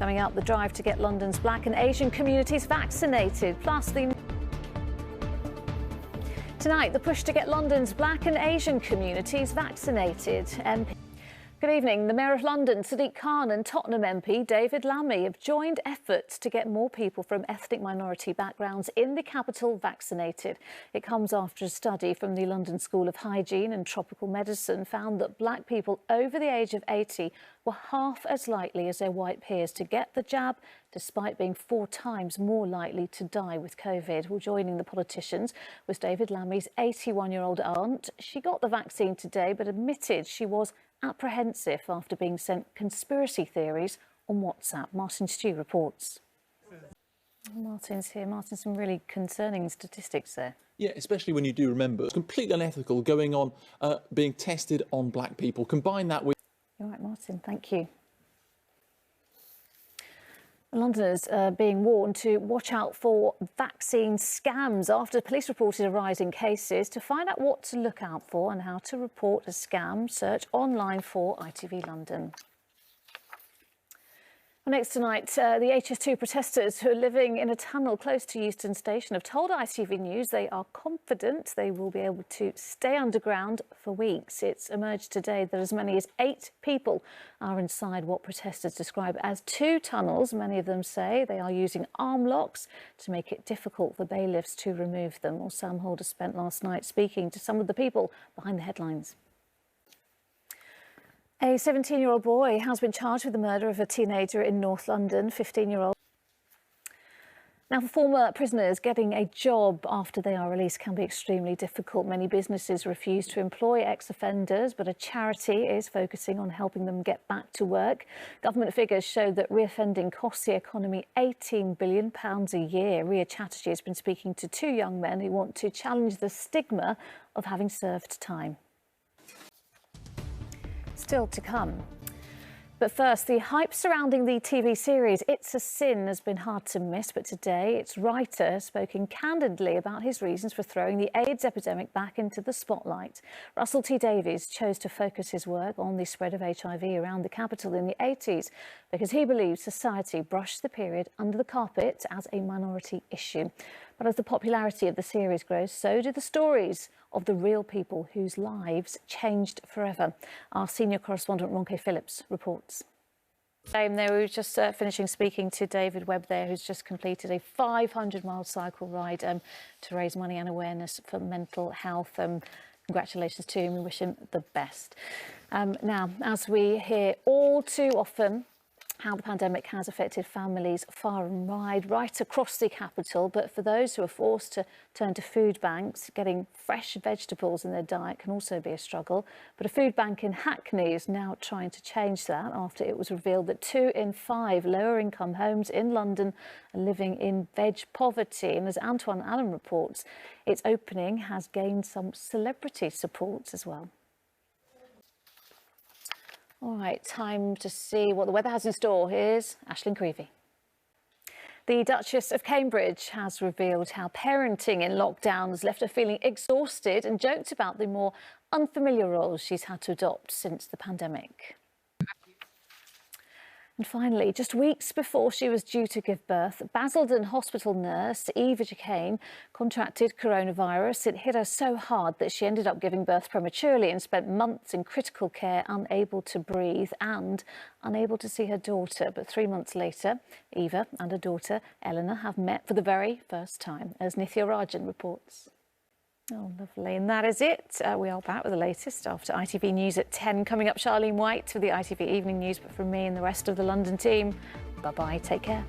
Coming up, the drive to get London's Black and Asian communities vaccinated, plus Tonight, the push to get London's Black and Asian communities vaccinated. Good evening. The Mayor of London, Sadiq Khan, and Tottenham MP David Lammy have joined efforts to get more people from ethnic minority backgrounds in the capital vaccinated. It comes after a study from the London School of Hygiene and Tropical Medicine found that black people over the age of 80 were half as likely as their white peers to get the jab, despite being 4 times more likely to die with COVID. Well, joining the politicians was David Lammy's 81-year-old aunt. She got the vaccine today, but admitted she was apprehensive after being sent conspiracy theories on WhatsApp. Martin Stew reports. Martin's here. Martin, some really concerning statistics there. Yeah, especially when you do remember it's completely unethical going on being tested on black people. Combine that with... You're right, Martin. Thank you. Londoners are being warned to watch out for vaccine scams after police reported a rise in cases. To find out what to look out for and how to report a scam, search online for ITV London. Well, next tonight, the HS2 protesters who are living in a tunnel close to Euston Station have told ITV News they are confident they will be able to stay underground for weeks. It's emerged today that as many as 8 people are inside what protesters describe as 2 tunnels. Many of them say they are using arm locks to make it difficult for bailiffs to remove them. Well, Sam Holder spent last night speaking to some of the people behind the headlines. A 17-year-old boy has been charged with the murder of a teenager in North London, 15-year-old. Now, for former prisoners, getting a job after they are released can be extremely difficult. Many businesses refuse to employ ex-offenders, but a charity is focusing on helping them get back to work. Government figures show that reoffending costs the economy £18 billion a year. Ria Chatterjee has been speaking to 2 young men who want to challenge the stigma of having served time. Still to come. But first, the hype surrounding the TV series It's a Sin has been hard to miss, but today its writer has spoken candidly about his reasons for throwing the AIDS epidemic back into the spotlight. Russell T Davies chose to focus his work on the spread of HIV around the capital in the 80s because he believes society brushed the period under the carpet as a minority issue. But as the popularity of the series grows, so do the stories of the real people whose lives changed forever. Our senior correspondent Ronke Phillips reports. There, we were just finishing speaking to David Webb there, who's just completed a 500-mile cycle ride to raise money and awareness for mental health. Congratulations to him. We wish him the best. Now, as we hear all too often, how the pandemic has affected families far and wide, right across the capital. But for those who are forced to turn to food banks, getting fresh vegetables in their diet can also be a struggle. But a food bank in Hackney is now trying to change that after it was revealed that 2 in 5 lower income homes in London are living in veg poverty. And as Antoine Allen reports, its opening has gained some celebrity support as well. All right, time to see what the weather has in store. Here's Aisling Creevy. The Duchess of Cambridge has revealed how parenting in lockdown has left her feeling exhausted and joked about the more unfamiliar roles she's had to adopt since the pandemic. And finally, just weeks before she was due to give birth, Basildon Hospital nurse Eva Jacane contracted coronavirus. It hit her so hard that she ended up giving birth prematurely and spent months in critical care, unable to breathe and unable to see her daughter. But 3 months later, Eva and her daughter Eleanor have met for the very first time, as Nithya Rajan reports. Oh, lovely. And that is it. We are back with the latest after ITV News at 10. Coming up, Charlene White for the ITV Evening News. But from me and the rest of the London team, bye-bye. Take care.